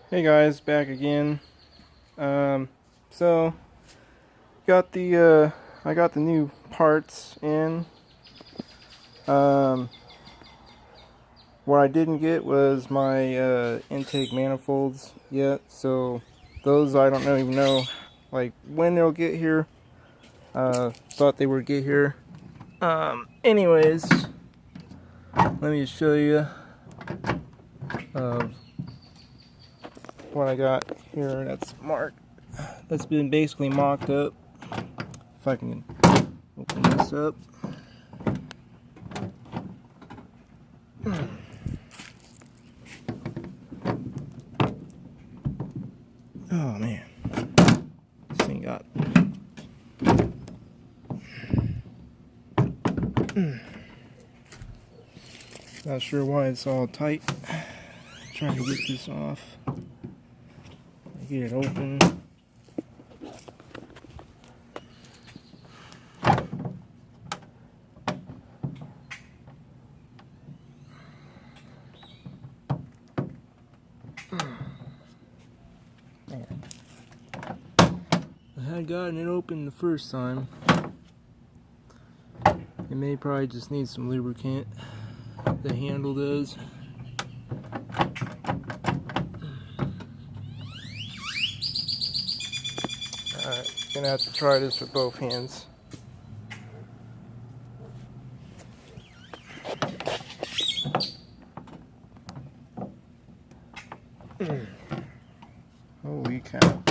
Hey guys, back again. So got the I got the new parts in. Um, what I didn't get was my intake manifolds yet. So those I don't even know like when they'll get here. Thought they would get here. Anyways, let me show you what I got here. That's marked. That's been basically mocked up. If I can open this up. Oh man, this thing got. Not sure why it's all tight. Trying to get this off. Get it open. I had gotten it open the first time. It may probably just need some lubricant. The handle does. Alright, gonna have to try this with both hands. Holy cow.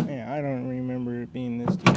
Yeah, I don't remember it being this deep.